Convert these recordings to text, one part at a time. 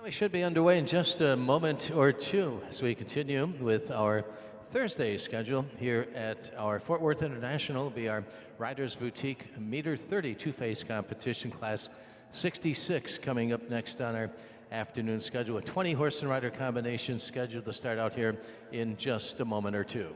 We should be underway in just a moment or two as we continue with our Thursday schedule here at our Fort Worth International. Will be our Riders Boutique Meter 30 two-phase competition, class 66, coming up next on our afternoon schedule. A 20 horse and rider combination scheduled to start out here in just a moment or two.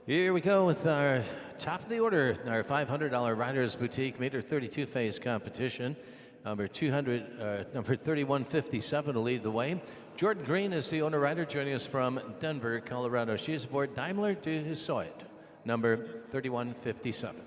Here we go with our top of the order, our $500 Riders Boutique Meter 32 phase competition. Number 3157 will lead the way. Jordan Green is the owner rider, joining us from Denver, Colorado. She is aboard Daimler du Hussoid, number 3157.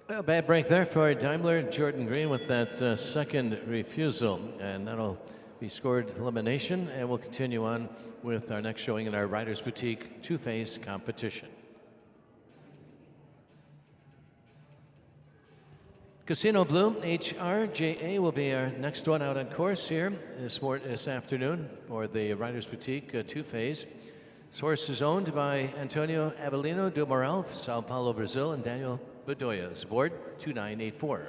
Well, bad break there for Daimler. Jordan Green with that second refusal, and that'll be scored elimination, and we'll continue on with our next showing in our Riders Boutique two-phase competition. Casino Blue HRJA will be our next one out on course here this afternoon for the Riders Boutique two-phase. This horse is owned by Antonio Avelino do Moral, Sao Paulo, Brazil, and Daniel Bedoya is aboard 2984.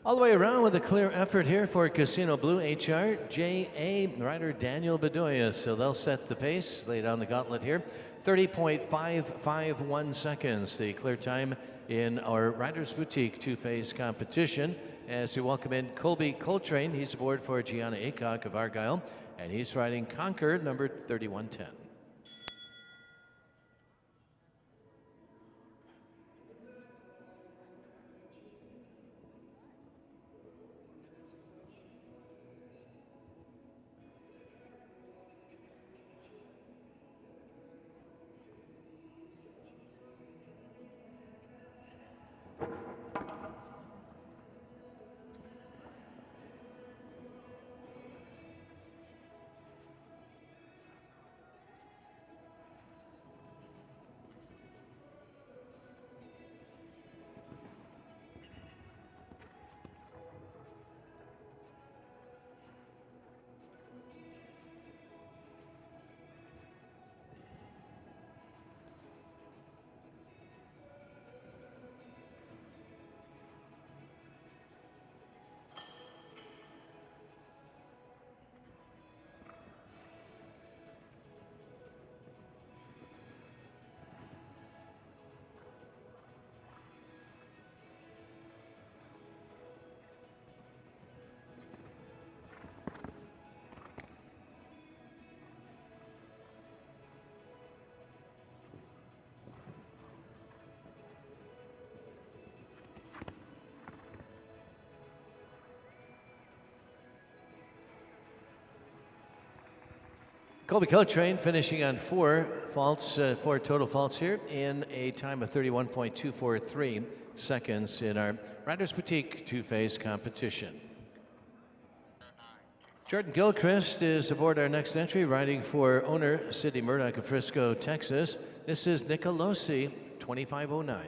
All the way around with a clear effort here for Casino Blue HRJA rider Daniel Bedoya. So they'll set the pace, lay down the gauntlet here. 30.551 seconds, the clear time in our Riders Boutique two-phase competition. As we welcome in Colby Coltrane, he's aboard for Gianna Aycock of Argyle, and he's riding Conquer, number 3110. Colby Coltrane finishing on four total faults here in a time of 31.243 seconds in our Riders Boutique two-phase competition. Jordan Gilchrist is aboard our next entry, riding for owner Sidney Murdoch of Frisco, Texas. This is Nicolosi, 2509.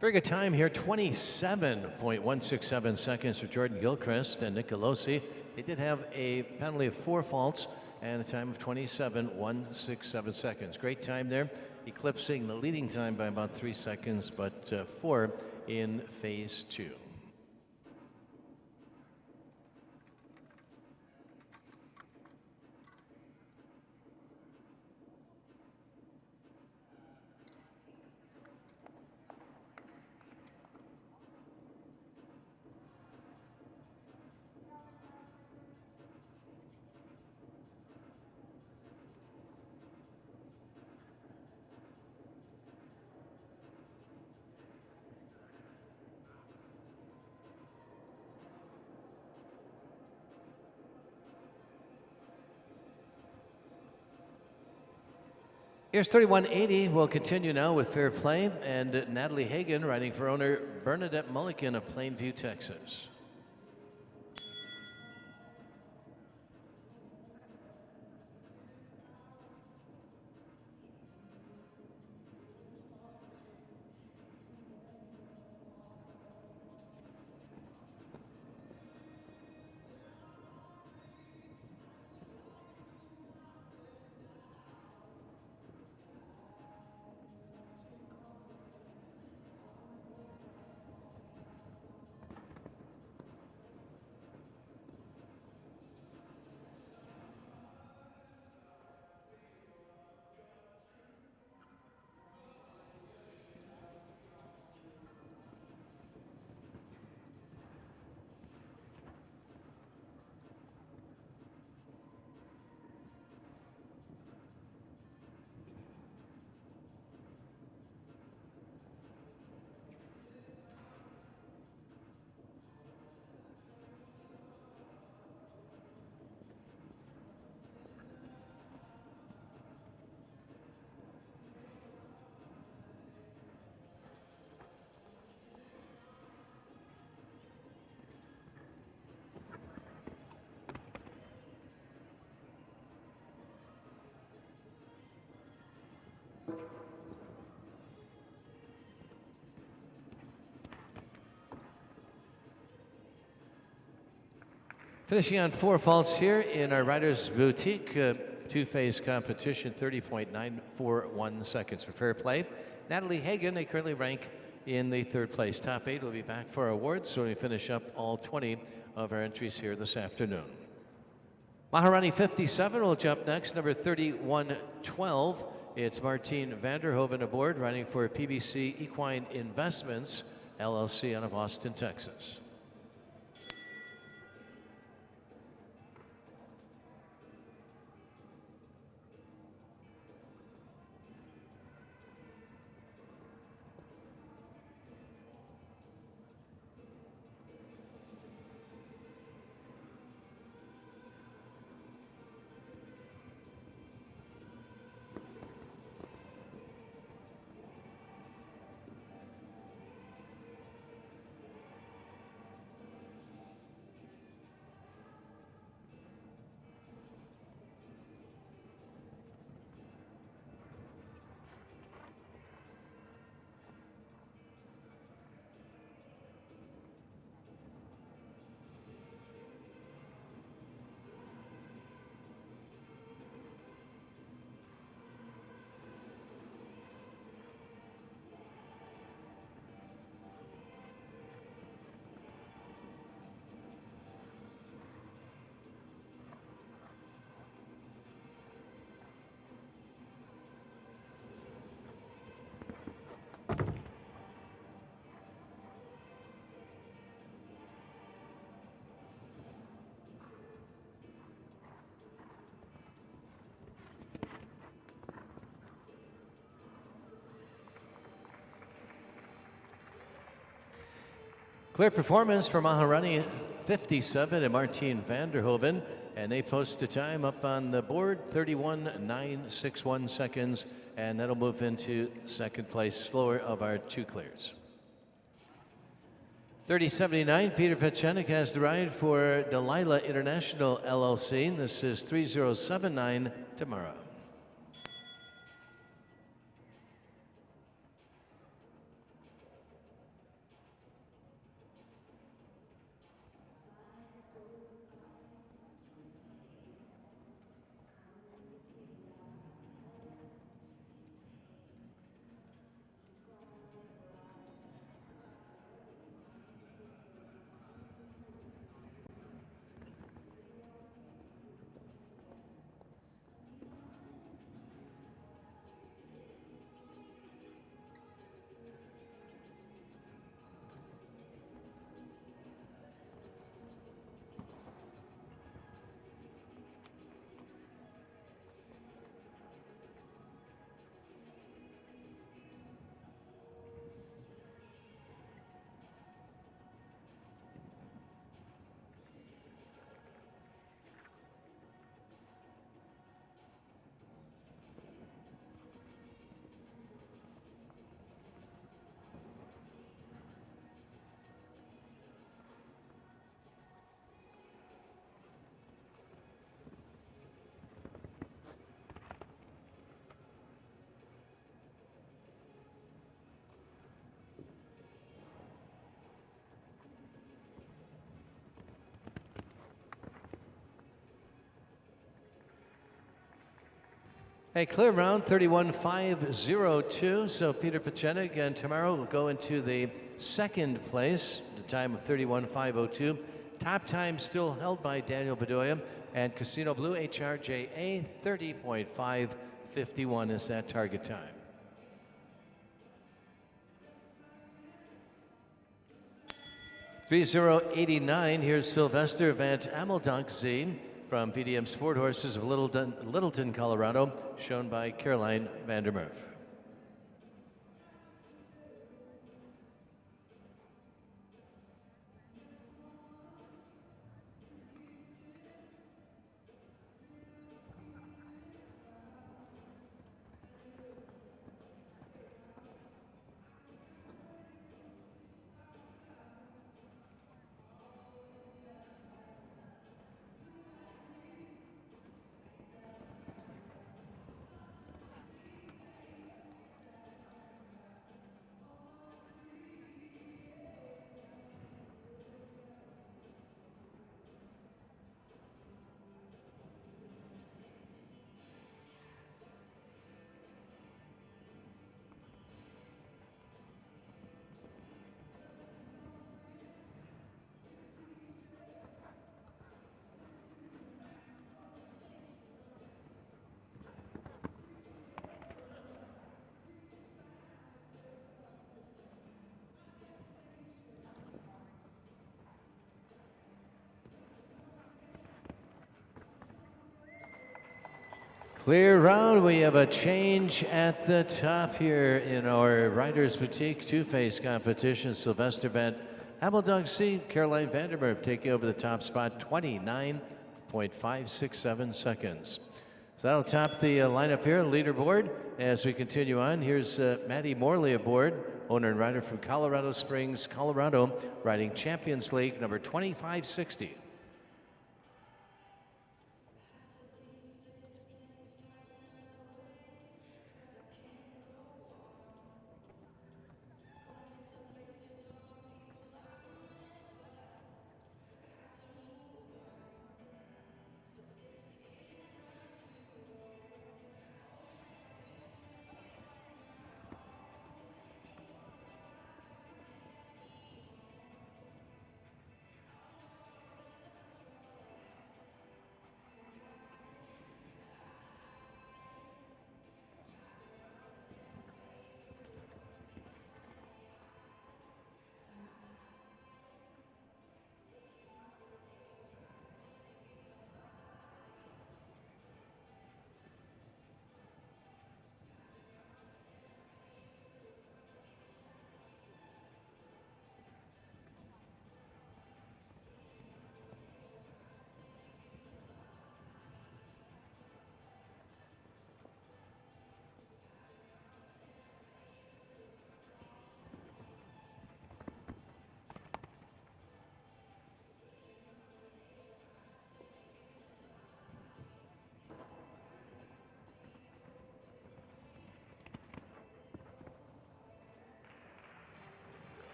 Very good time here, 27.167 seconds for Jordan Gilchrist and Nicolosi. They did have a penalty of 4 faults and a time of 27.167 seconds. Great time there, eclipsing the leading time by about 3 seconds, but 4 in phase 2. Here's 3180. We'll continue now with Fair Play and Natalie Hagan riding for owner Bernadette Mulligan of Plainview, Texas. Finishing on 4 faults here in our Riders Boutique two-phase competition, 30.941 seconds for fair play. Natalie Hagan, they currently rank in the 3rd place. Top 8 will be back for awards, so we finish up all 20 of our entries here this afternoon. Maharani 57 will jump next, number 3112. It's Martine Vanderhoven aboard, riding for PBC Equine Investments, LLC out of Austin, Texas. Clear performance for Maharani 57 and Martine Vanderhoven, and they post a time up on the board, 31.961 seconds, and that'll move into 2nd place, slower of our 2 clears. 3079, Peter Pechenik has the ride for Delilah International LLC. This is 3079 tomorrow. A clear round, 31.502. So Peter Pechenik and tomorrow will go into the 2nd place, the time of 31.502. Top time still held by Daniel Bedoya, and Casino Blue HRJA 30.551 is that target time. .3089, here's Sylvester Van Ameldonk Z from VDM Sport Horses of Littleton, Colorado, shown by Caroline Vandermerf. Clear round. We have a change at the top here in our Riders Boutique two-face competition. Sylvester Van Habeldog C, Caroline Vandermeer taking over the top spot, 29.567 seconds. So that'll top the lineup here, leaderboard. As we continue on, here's Maddie Morley aboard, owner and rider from Colorado Springs, Colorado, riding Champions League number 2560.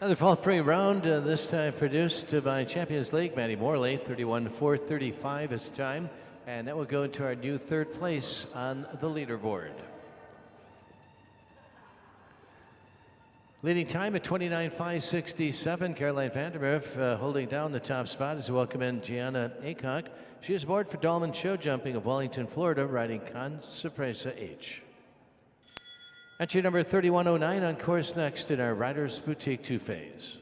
Another fall free round, this time produced by Champions League, Maddie Morley, 31.435 is time, and that will go into our new third place on the leaderboard. Leading time at 29.567, Caroline Vandermeer holding down the top spot as we welcome in Gianna Aycock. She is aboard for Dahlman Show Jumping of Wellington, Florida, riding Con Sorpresa H. Entry number 3109 on course next in our Riders Boutique two-phase.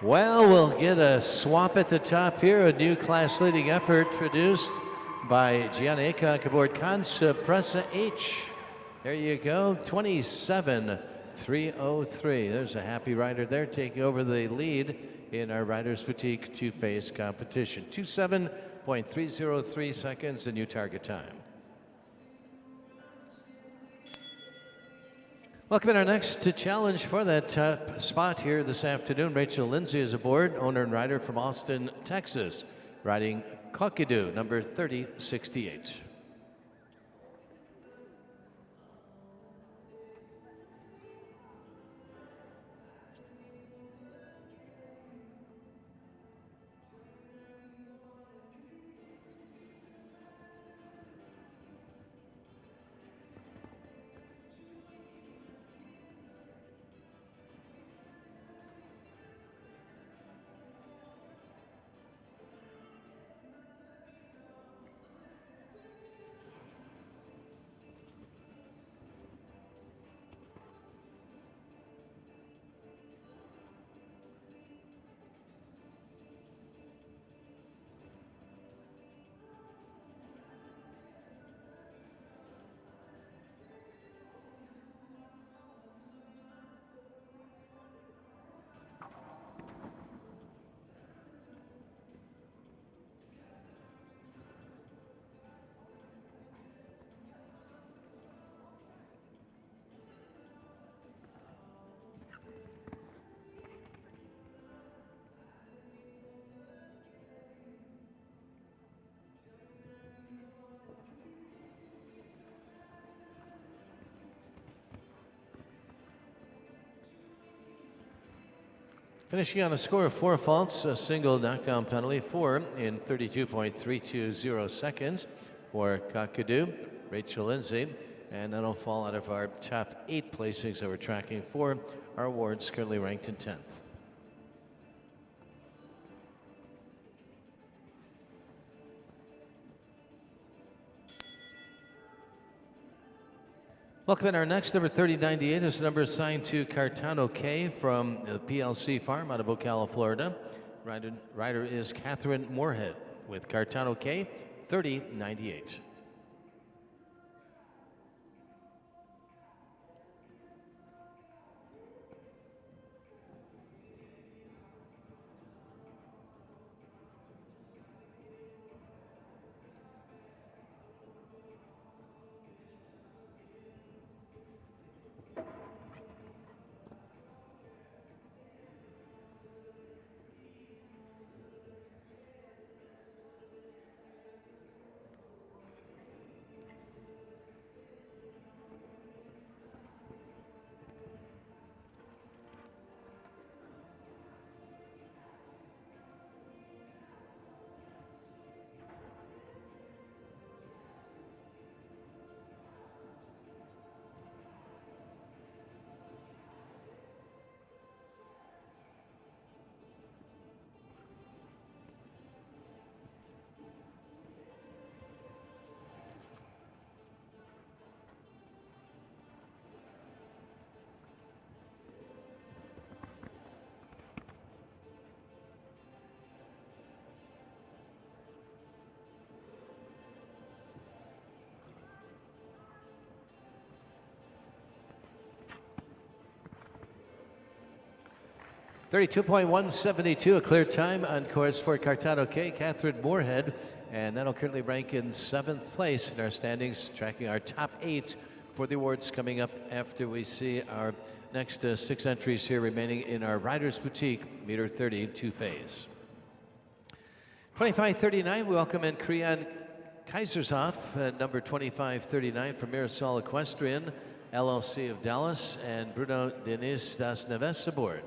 Well, we'll get a swap at the top here, a new class leading effort produced by Gianna Aycock aboard Con Sorpresa H. There you go, 27.303. There's a happy rider there taking over the lead in our Riders Boutique two-phase competition. 27.303 seconds, the new target time. Welcome in our next to challenge for that top spot here this afternoon. Rachel Lindsay is aboard, owner and rider from Austin, Texas, riding Cockadoo, number 3068. Finishing on a score of 4 faults, a single knockdown penalty, 4 in 32.320 seconds for Kakadu, Rachel Lindsay, and that'll fall out of our top 8 placings that we're tracking for our awards, currently ranked in 10th. Welcome in. Our next number 3098 is a number assigned to Cartano K from the PLC Farm out of Ocala, Florida. Rider is Catherine Moorhead with Cartano K 3098. .172, a clear time on course for Cartano K, Catherine Moorhead, and that'll currently rank in 7th place in our standings, tracking our top 8 for the awards coming up after we see our next 6 entries here remaining in our Riders Boutique meter 30 two-phase. 2539, we welcome in Krian Kaisershoff, number 2539 from Mirasol Equestrian, LLC of Dallas, and Bruno Denis das Neves aboard.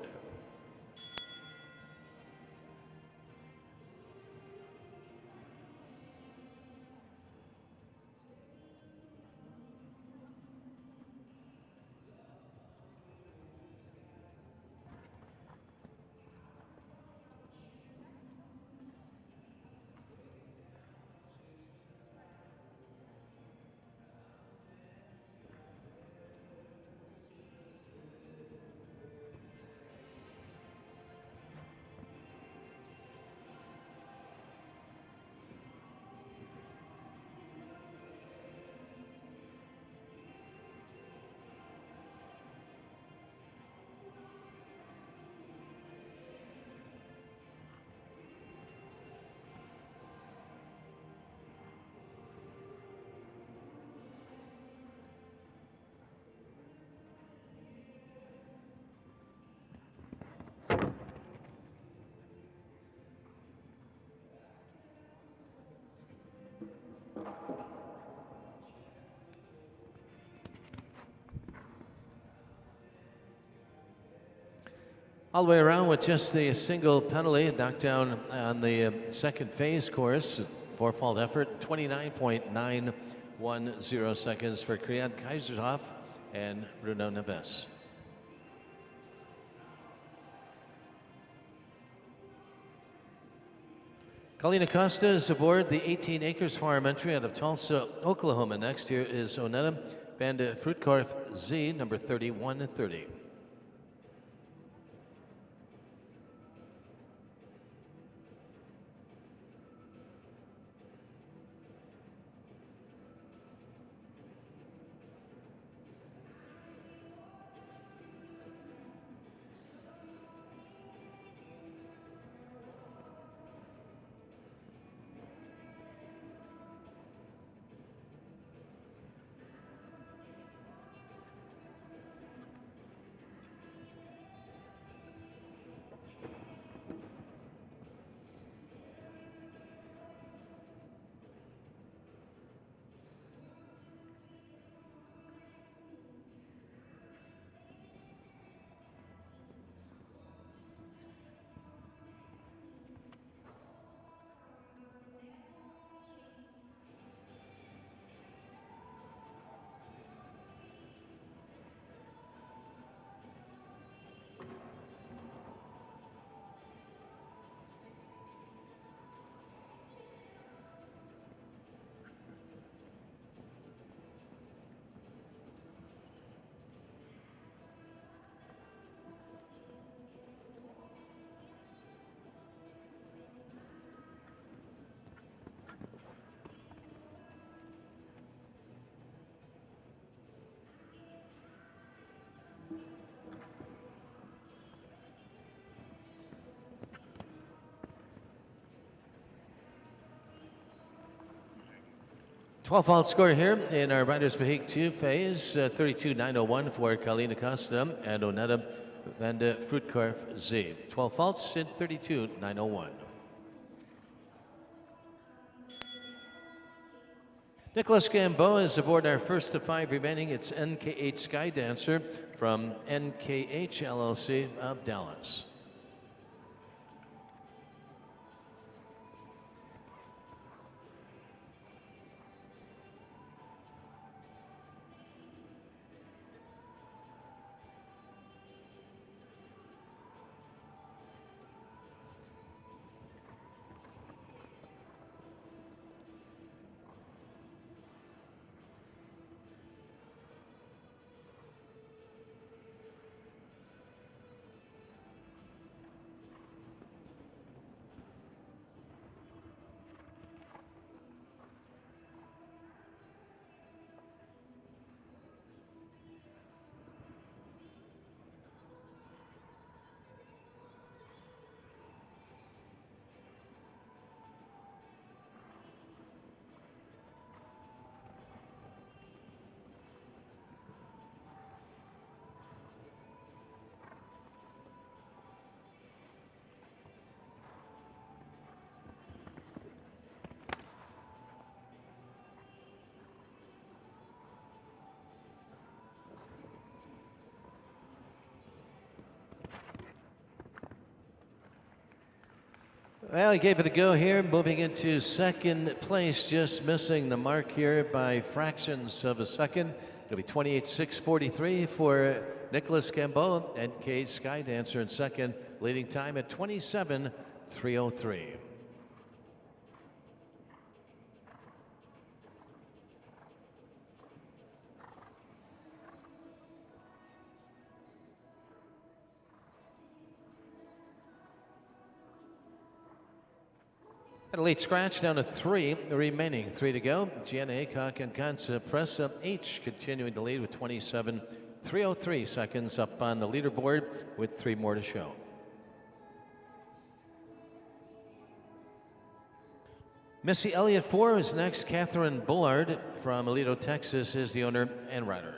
All the way around with just the single penalty, knocked down on the second phase course, 4-fault effort, 29.910 seconds for Krian Kaisershoff and Bruno Neves. Colleen Acosta is aboard the 18 Acres Farm entry out of Tulsa, Oklahoma. Next here is Onetta van de Fruitkorf Z, number 3130. 12-fault score here in our Riders Vehicle 2 phase, 32.901 for Kalina Costa and Onetta van de Fruitkorf Z. 12 faults in 32.901. Nicholas Gamboa is aboard our first of 5 remaining. It's NKH Sky Dancer from NKH LLC of Dallas. Well, he gave it a go here, moving into second place, just missing the mark here by fractions of a second. It'll be 28.643 for Nicholas Gamboa and Cade Skydancer in second, leading time at 27.303. A late scratch down to 3 remaining. 3 to go. Gianna Aycock and Kansa Pressa H continuing to lead with 27.303 seconds up on the leaderboard with 3 more to show. Missy Elliott 4 is next. Catherine Bullard from Alito, Texas is the owner and rider.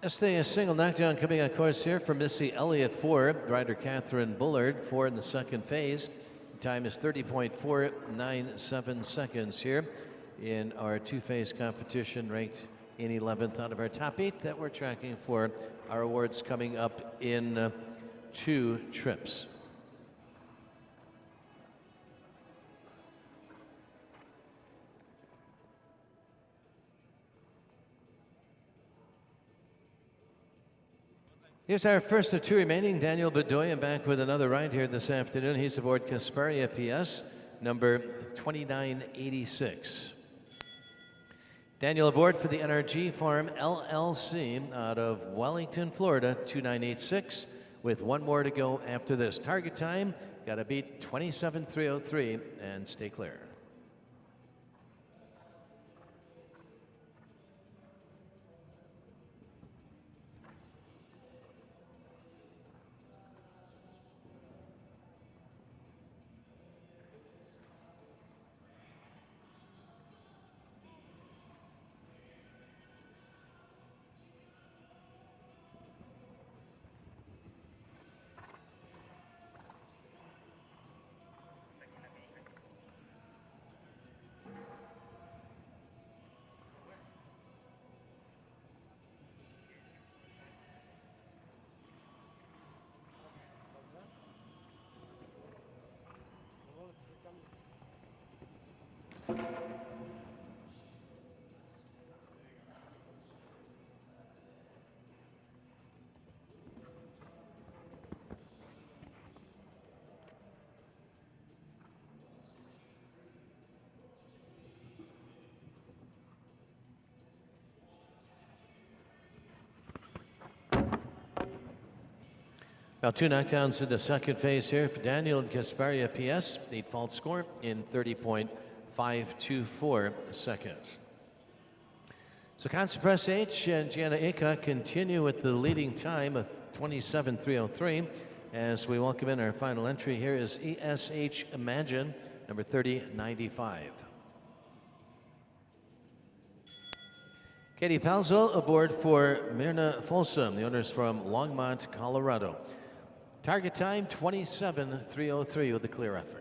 That's the single knockdown coming on course here for Missy Elliott 4, rider Catherine Bullard 4 in the second phase. Time is 30.497 seconds here in our 2-phase competition, ranked in 11th out of our top 8 that we're tracking for our awards coming up in 2 trips. Here's our first of 2 remaining. Daniel Bedoya back with another ride here this afternoon. He's aboard Kasparia PS, number 2986. Daniel aboard for the NRG Farm LLC out of Wellington, Florida, 2986, with 1 more to go after this. Target time, got to beat 27.303 and stay clear. Now 2 knockdowns in the second phase here for Daniel and Gasparia PS. 8 fault score in 30.524 seconds. So Concept Press H and Gianna Aycock continue with the leading time of 27.303. As we welcome in our final entry, here is ESH Imagine, number 3095. Katie Palzel aboard for Myrna Folsom. The owner's from Longmont, Colorado. Target time 27.303 with a clear effort.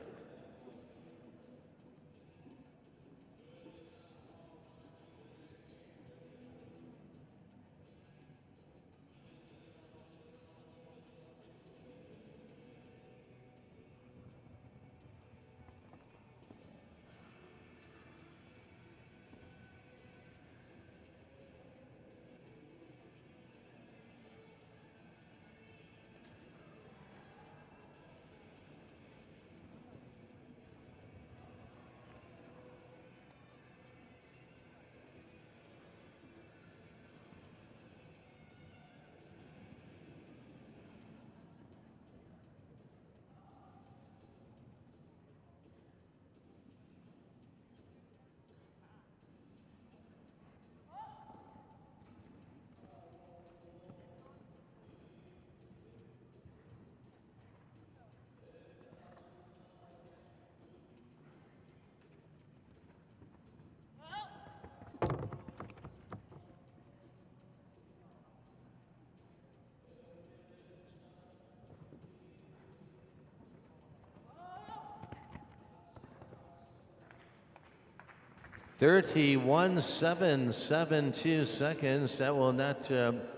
(31.772 seconds). That will not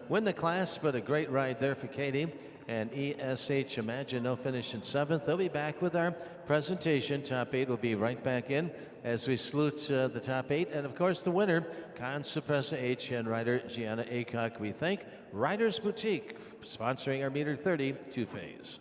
win the class, but a great ride there for Katie. And ESH Imagine, no finish in 7th. They'll be back with our presentation. Top 8 will be right back in as we salute the top 8. And of course, the winner, Concept Press H and rider Gianna Aycock. We thank Riders Boutique for sponsoring our Meter 30 two-phase.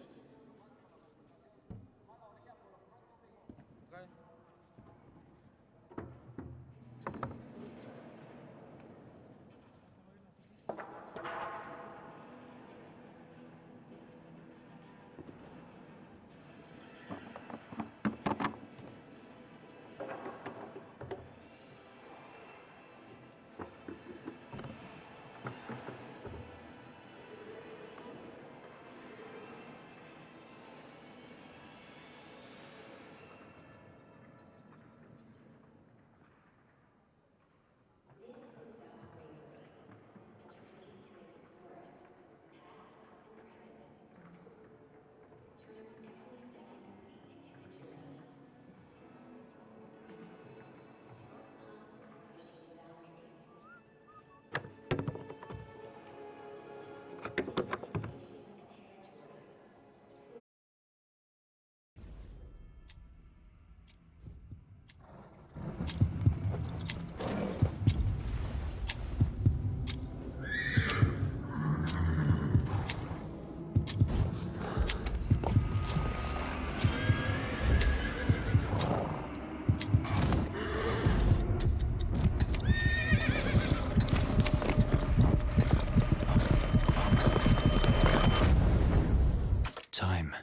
Time.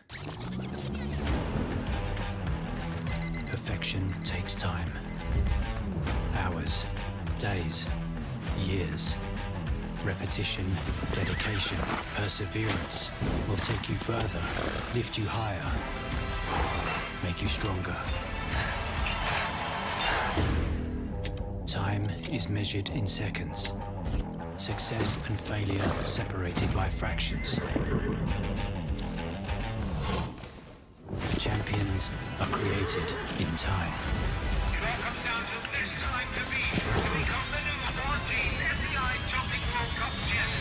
Perfection takes time. Hours, days, years. Repetition, dedication, perseverance will take you further, lift you higher, make you stronger. Time is measured in seconds. Success and failure separated by fractions. Champions are created in time. It all comes down to this time to become the new 14 FBI Jumping World Cup champion.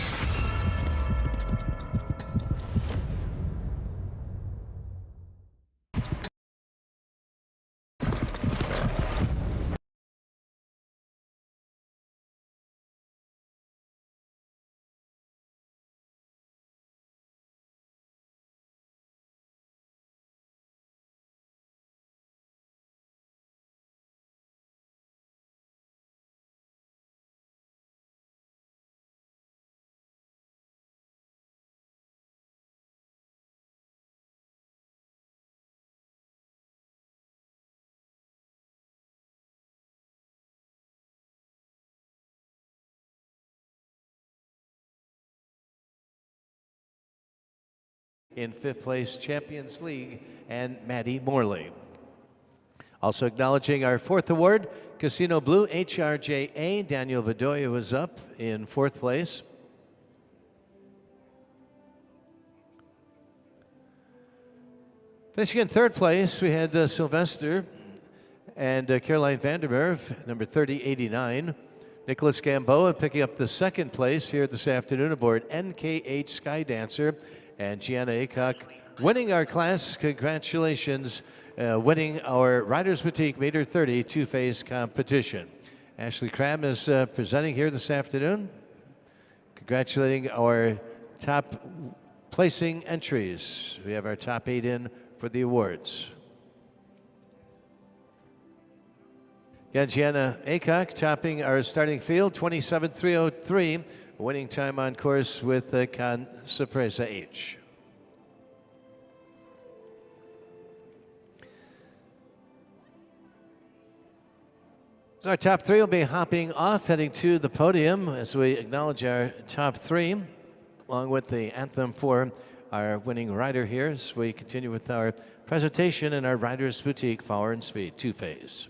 In 5th place, Champions League, and Maddie Morley. Also acknowledging our 4th award, Casino Blue HRJA. Daniel Bedoya was up in 4th place. Finishing in 3rd place, we had Sylvester and Caroline Vandermeer, number 3089. Nicholas Gamboa picking up the 2nd place here this afternoon aboard NKH Skydancer. And Gianna Aycock winning our class. Congratulations, winning our Riders Boutique Meter 30 two-phase competition. Ashley Cram is presenting here this afternoon. Congratulating our top placing entries. We have our top 8 in for the awards. Got Gianna Aycock topping our starting field, 27.303, winning time on course with Con Sorpresa H. So our top 3 will be hopping off, heading to the podium as we acknowledge our top 3, along with the anthem for our winning rider here as we continue with our presentation in our Riders Boutique Power and Speed two-phase.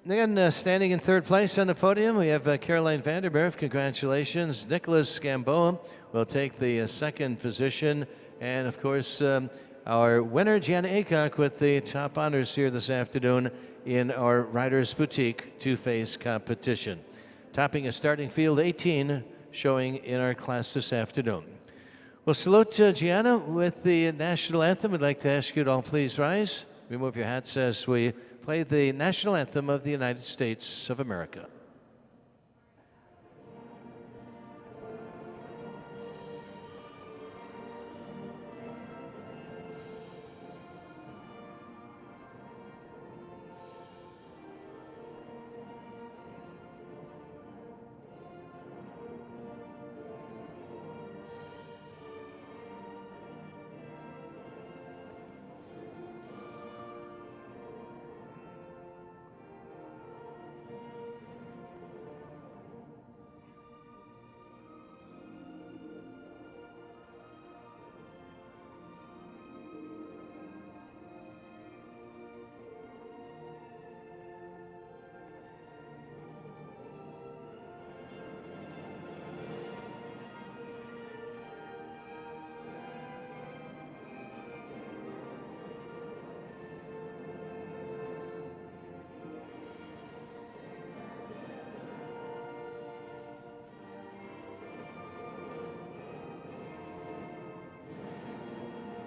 Again, standing in 3rd place on the podium, we have Caroline Vandermeer. Congratulations. Nicholas Gamboa will take the 2nd position. And, of course, our winner, Gianna Aycock, with the top honors here this afternoon in our Riders Boutique two-phase competition. Topping a starting field 18, showing in our class this afternoon. We'll salute Gianna with the national anthem. We'd like to ask you to all please rise. Remove your hats as we play the national anthem of the United States of America.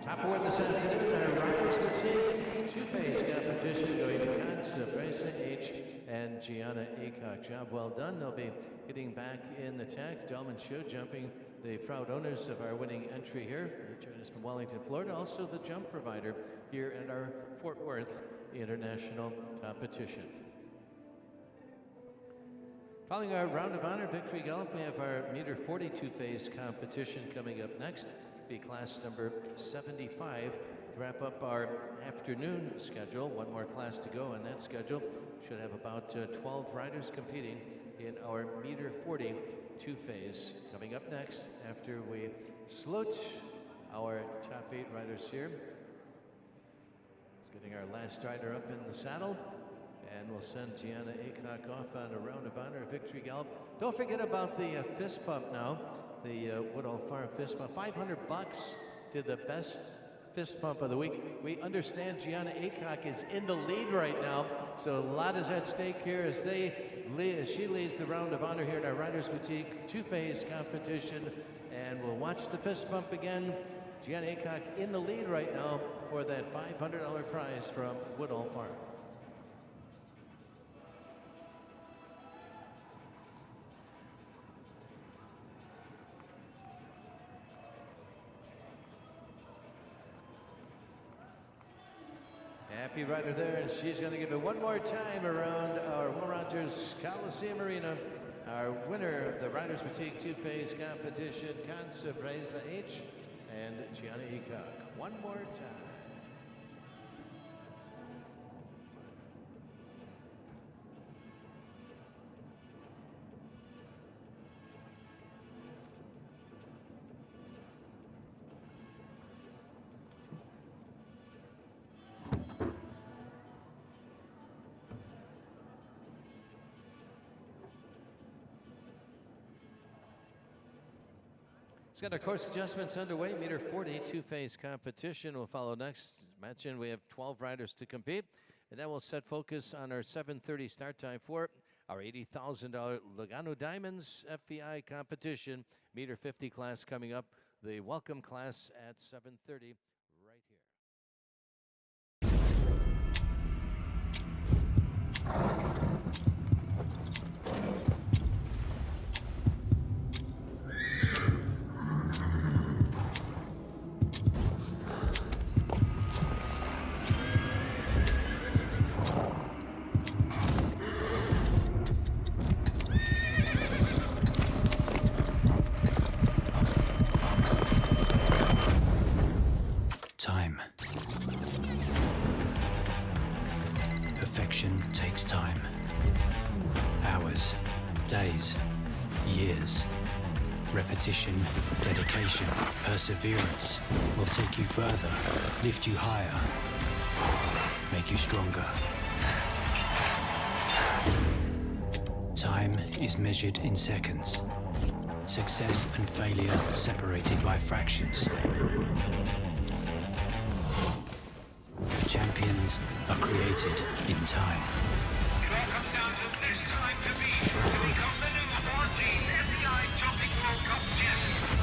Top award this afternoon, our Riders Boutique two-phase competition going to Con Sorpresa H and Gianna Aycock. Job well done. They'll be getting back in the tack. Dolman Show jumping, the proud owners of our winning entry here. They join us from Wellington, Florida. Also the jump provider here at our Fort Worth International competition. Following our round of honor victory gallop, we have our meter 42 phase competition coming up next. Be class number 75 to wrap up our afternoon schedule. One more class to go on that schedule. Should have about 12 riders competing in our meter 40 two-phase. Coming up next after we salute our top 8 riders here. Getting our last rider up in the saddle. And we'll send Gianna Aycock off on a round of honor victory gallop. Don't forget about the fist pump now. The Woodall Farm fist pump. $500 to the best fist pump of the week. We understand Gianna Aycock is in the lead right now, so a lot is at stake here as she leads the round of honor here in our Riders Boutique two-phase competition. And we'll watch the fist pump again. Gianna Aycock in the lead right now for that $500 prize from Woodall Farm. Happy rider there, and she's going to give it one more time around our Will Rogers Coliseum Arena. Our winner of the Riders Boutique two-phase competition, Con Sorpresa H and Gianna Aycock. One more time. Let's get our course adjustments underway. Meter 40 two-phase competition will follow next. As mentioned, we have 12 riders to compete, and that will set focus on our 7:30 start time for our $80,000 Lugano Diamonds FVI competition. Meter 50 class coming up. The welcome class at 7:30 right here. Time. Perfection takes time. Hours, days, years. Repetition, dedication, perseverance will take you further, lift you higher, make you stronger. Time is measured in seconds. Success and failure separated by fractions. Champions are created in time. It all comes down to this time to become the new 14 FBI Jumping World Cup champion.